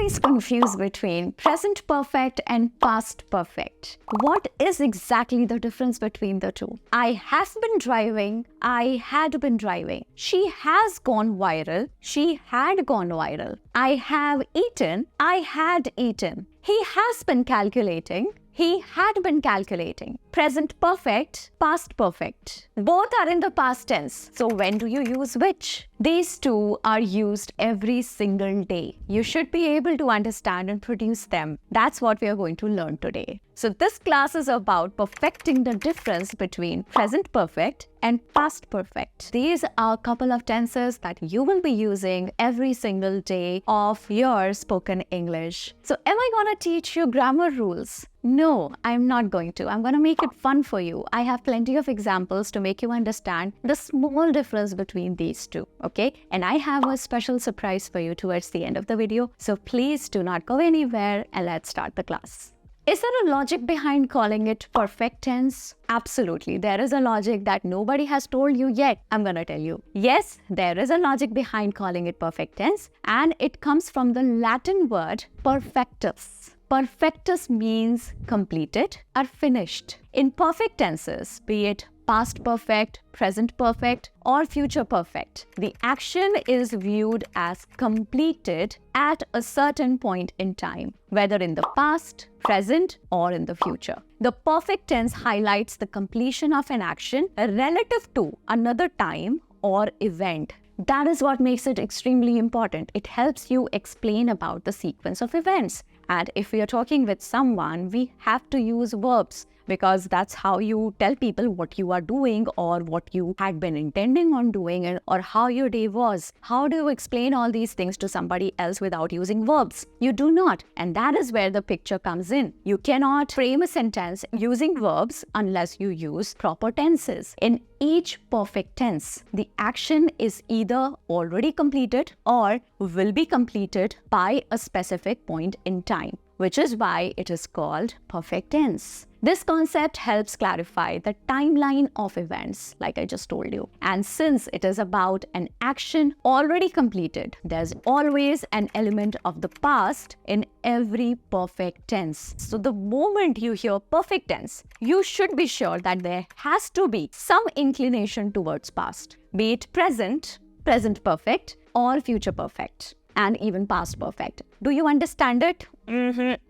always confused between present perfect and past perfect. What is exactly the difference between the two? I have been driving. I had been driving. She has gone viral. She had gone viral. I have eaten. I had eaten. He has been calculating. He had been calculating. Present perfect, past perfect. Both are in the past tense. So when do you use which? These two are used every single day. You should be able to understand and produce them. That's what we are going to learn today. So this class is about perfecting the difference between present perfect and past perfect. These are a couple of tenses that you will be using every single day of your spoken English. So am I going to teach you grammar rules? No, I'm not going to. I'm going to make it fun for you. I have plenty of examples to make you understand the small difference between these two, okay? And I have a special surprise for you towards the end of the video. So please do not go anywhere and let's start the class. Is there a logic behind calling it perfect tense? Absolutely. There is a logic that nobody has told you yet. I'm going to tell you. Yes, there is a logic behind calling it perfect tense, and it comes from the Latin word perfectus. Perfectus means completed or finished. In perfect tenses, be it past perfect, present perfect, or future perfect, the action is viewed as completed at a certain point in time, whether in the past, present, or in the future. The perfect tense highlights the completion of an action relative to another time or event. That is what makes it extremely important. It helps you explain about the sequence of events. And if we are talking with someone, we have to use verbs, because that's how you tell people what you are doing or what you had been intending on doing, or how your day was. How do you explain all these things to somebody else without using verbs? You do not. And that is where the picture comes in. You cannot frame a sentence using verbs unless you use proper tenses. In each perfect tense, the action is either already completed or will be completed by a specific point in time, which is why it is called perfect tense. This concept helps clarify the timeline of events, like I just told you. And since it is about an action already completed, there's always an element of the past in every perfect tense. So the moment you hear perfect tense, you should be sure that there has to be some inclination towards past, be it present, present perfect, or future perfect, and even past perfect. Do you understand it?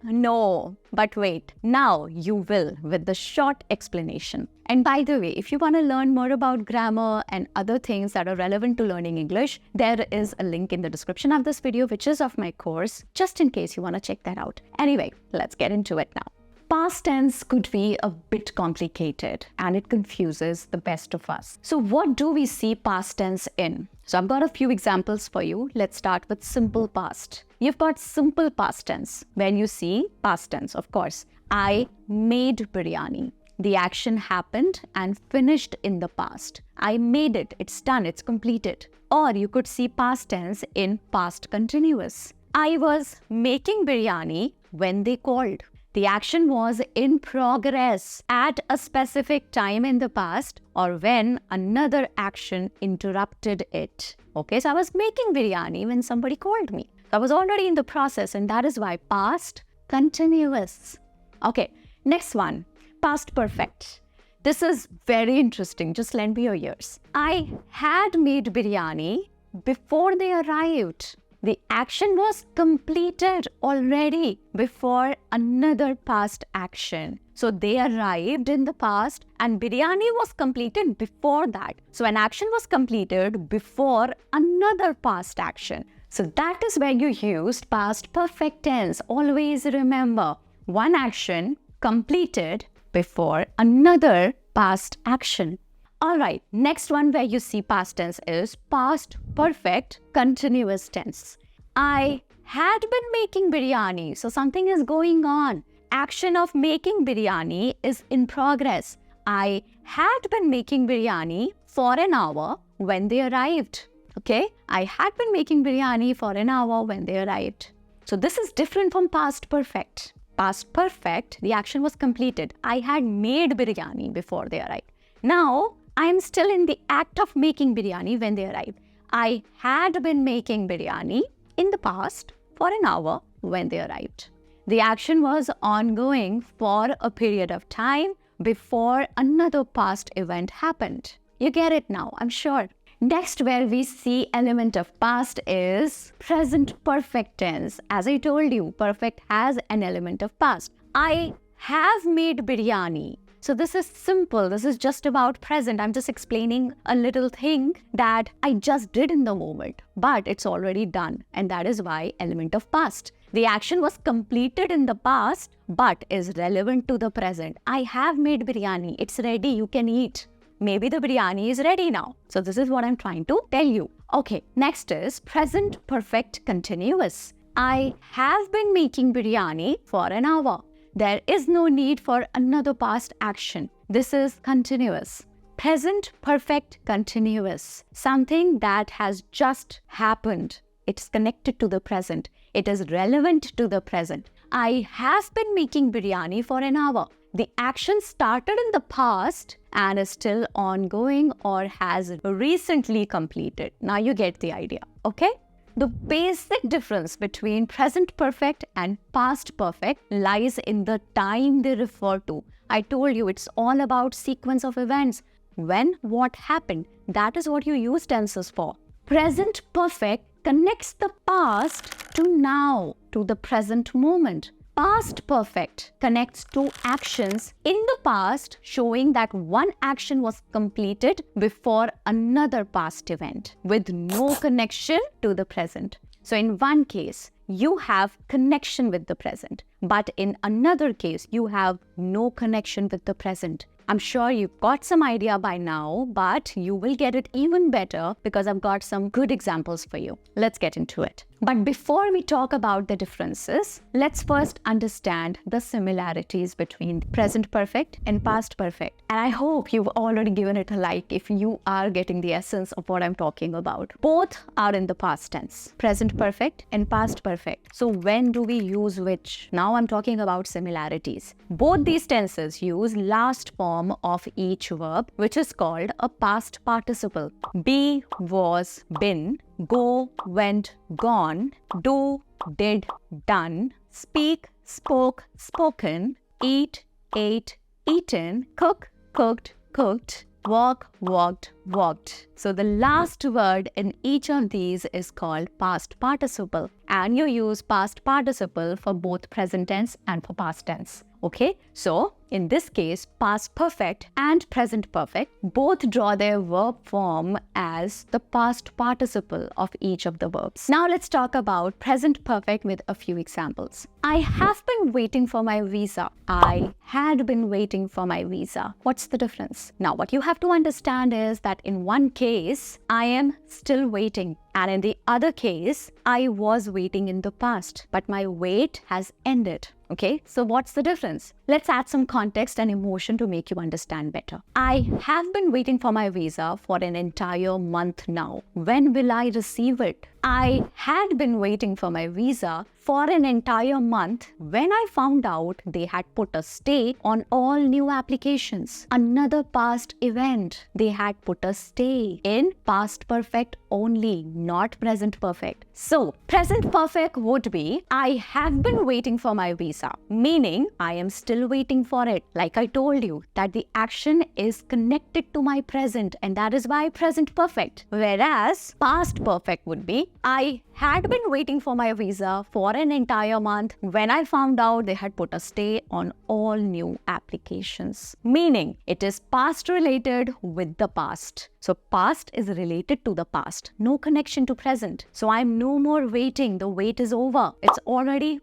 No. But wait, now you will with the short explanation. And by the way, if you want to learn more about grammar and other things that are relevant to learning English, there is a link in the description of this video, which is of my course, just in case you want to check that out. Anyway, let's get into it now. Past tense could be a bit complicated and it confuses the best of us. So what do we see past tense in? So I've got a few examples for you. Let's start with simple past. You've got simple past tense. When you see past tense, of course, I made biryani. The action happened and finished in the past. I made it. It's done. It's completed. Or you could see past tense in past continuous. I was making biryani when they called. The action was in progress at a specific time in the past or when another action interrupted it. Okay, so I was making biryani when somebody called me. I was already in the process, and that is why past continuous. Okay, next one, past perfect. This is very interesting. Just lend me your ears. I had made biryani before they arrived. The action was completed already before another past action. So they arrived in the past and biryani was completed before that. So an action was completed before another past action. So that is where you used past perfect tense. Always remember, one action completed before another past action. Alright, next one where you see past tense is past perfect continuous tense. I had been making biryani, so something is going on. Action of making biryani is in progress. I had been making biryani for an hour when they arrived. Okay, I had been making biryani for an hour when they arrived. So this is different from past perfect. Past perfect, the action was completed. I had made biryani before they arrived. Now, I am still in the act of making biryani when they arrived. I had been making biryani in the past for an hour when they arrived. The action was ongoing for a period of time before another past event happened. You get it now, I'm sure. Next, where we see element of past is present perfect tense. As I told you, perfect has an element of past. I have made biryani. So this is simple. This is just about present. I'm just explaining a little thing that I just did in the moment, but it's already done. And that is why element of past. The action was completed in the past, but is relevant to the present. I have made biryani. It's ready. You can eat. Maybe the biryani is ready now. So this is what I'm trying to tell you. Okay, next is present perfect continuous. I have been making biryani for an hour. There is no need for another past action. This is continuous. Present perfect continuous. Something that has just happened. It's connected to the present. It is relevant to the present. I have been making biryani for an hour. The action started in the past and is still ongoing or has recently completed. Now you get the idea, okay? The basic difference between present perfect and past perfect lies in the time they refer to. I told you it's all about sequence of events. When, what happened, that is what you use tenses for. Present perfect connects the past to now, to the present moment. Past perfect connects two actions in the past, showing that one action was completed before another past event with no connection to the present. So in one case, you have connection with the present, but in another case, you have no connection with the present. I'm sure you've got some idea by now, but you will get it even better because I've got some good examples for you. Let's get into it. But before we talk about the differences, let's first understand the similarities between present perfect and past perfect. And I hope you've already given it a like if you are getting the essence of what I'm talking about. Both are in the past tense, present perfect and past perfect. So when do we use which? Now I'm talking about similarities. Both these tenses use last form of each verb, which is called a past participle. Be, was, been. Go, went, gone. Do, did, done. Speak, spoke, spoken. Eat, ate, eaten. Cook, cooked, cooked. Walk, walked, walked. So the last word in each of these is called past participle. And you use past participle for both present tense and for past tense. Okay, so in this case, past perfect and present perfect both draw their verb form as the past participle of each of the verbs. Now let's talk about present perfect with a few examples. I have been waiting for my visa. I had been waiting for my visa. What's the difference? Now what you have to understand is that in one case, I am still waiting. And in the other case, I was waiting in the past, but my wait has ended. Okay, so what's the difference? Let's add some context and emotion to make you understand better. I have been waiting for my visa for an entire month now. When will I receive it? I had been waiting for my visa for an entire month when I found out they had put a stay on all new applications. Another past event. They had put a stay in past perfect only, not present perfect. So, present perfect would be I have been waiting for my visa, meaning I am still waiting for it. Like I told you that the action is connected to my present and that is why present perfect. Whereas past perfect would be I had been waiting for my visa for an entire month when I found out they had put a stay on all new applications. Meaning it is past related with the past. So past is related to the past, no connection to present. So I'm no more waiting, the wait is over. It's already,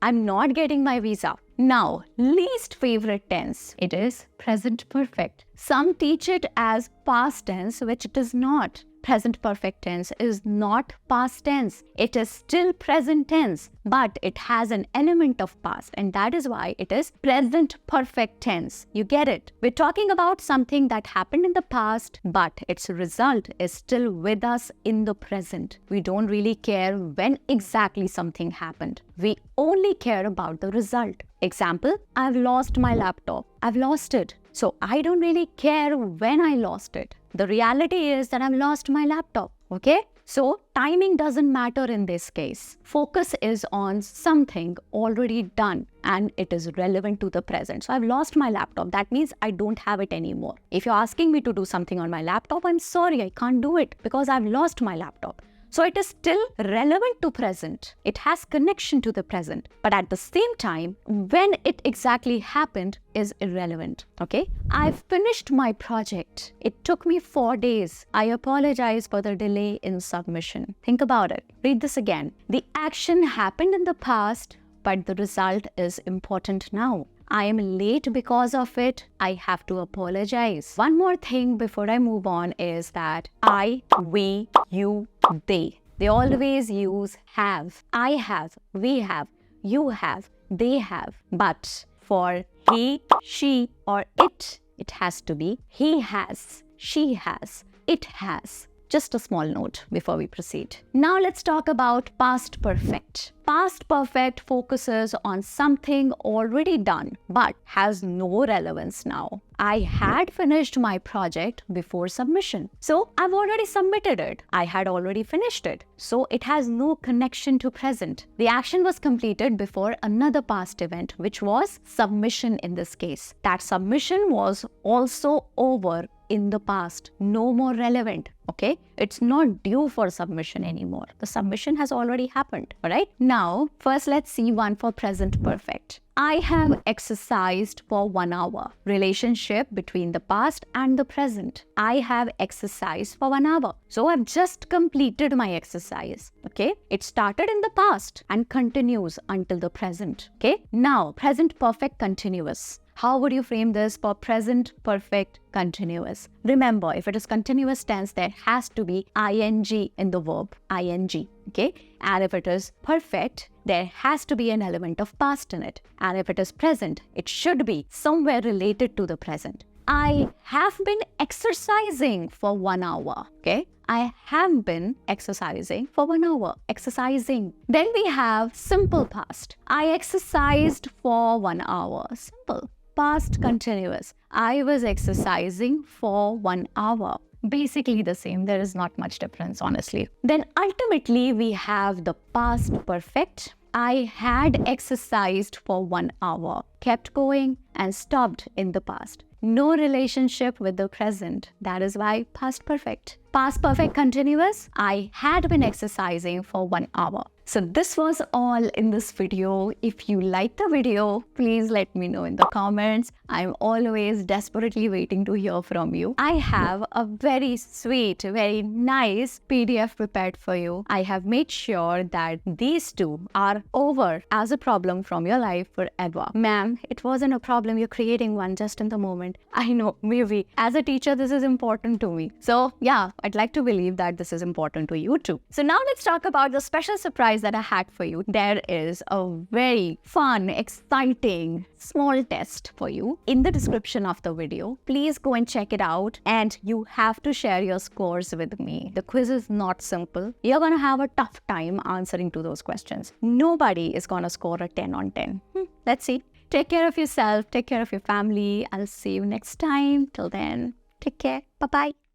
I'm not getting my visa. Now, least favorite tense, it is present perfect. Some teach it as past tense, which it is not. Present perfect tense is not past tense. It is still present tense, but it has an element of past, and that is why it is present perfect tense. You get it? We're talking about something that happened in the past, but its result is still with us in the present. We don't really care when exactly something happened. We only care about the result. Example, I've lost my laptop. I've lost it. So I don't really care when I lost it. The reality is that I've lost my laptop. Okay? So timing doesn't matter in this case. Focus is on something already done and it is relevant to the present. So I've lost my laptop. That means I don't have it anymore. If you're asking me to do something on my laptop, I'm sorry, I can't do it because I've lost my laptop. So it is still relevant to present. It has connection to the present. But at the same time, when it exactly happened is irrelevant. Okay? I've finished my project. It took me 4 days. I apologize for the delay in submission. Think about it. Read this again. The action happened in the past, but the result is important now. I am late because of it. I have to apologize. One more thing before I move on is that I, we, you, they. They always use have. I have, we have, you have, they have. But for he, she, or it has to be he has, she has, it has. Just a small note before we proceed. Now let's talk about past perfect. Past perfect focuses on something already done but has no relevance now. I had finished my project before submission. So I've already submitted it. I had already finished it. So it has no connection to present. The action was completed before another past event, which was submission in this case. That submission was also over in the past, no more relevant. Okay, it's not due for submission anymore. The submission has already happened. All right, now first let's see one for present perfect. I have exercised for 1 hour. Relationship between the past and the present. I have exercised for 1 hour. So I've just completed my exercise. Okay, it started in the past and continues until the present. Okay, now present perfect continuous. How would you frame this for present perfect continuous? Remember, if it is continuous tense, there has to be ing in the verb, ing, okay? And if it is perfect, there has to be an element of past in it. And if it is present, it should be somewhere related to the present. I have been exercising for 1 hour, okay? I have been exercising for 1 hour. Exercising. Then we have simple past. I exercised for 1 hour. Simple. Past continuous. I was exercising for 1 hour. Basically the same. There is not much difference, honestly. Then ultimately we have the past perfect. I had exercised for 1 hour. Kept going and stopped in the past. No relationship with the present. That is why past perfect. Past perfect continuous. I had been exercising for 1 hour. So this was all in this video. If you liked the video, please let me know in the comments. I'm always desperately waiting to hear from you. I have a very sweet, very nice PDF prepared for you. I have made sure that these two are over as a problem from your life forever. Ma'am, it wasn't a problem. You're creating one just in the moment. I know, maybe. As a teacher, this is important to me. So yeah, I'd like to believe that this is important to you too. So now let's talk about the special surprise that I had for you. There is a very fun, exciting, small test for you in the description of the video. Please go and check it out and you have to share your scores with me. The quiz is not simple. You're gonna have a tough time answering to those questions. Nobody is gonna score a 10 on 10. Let's see. Take care of yourself. Take care of your family. I'll see you next time. Till then, take care. Bye-bye.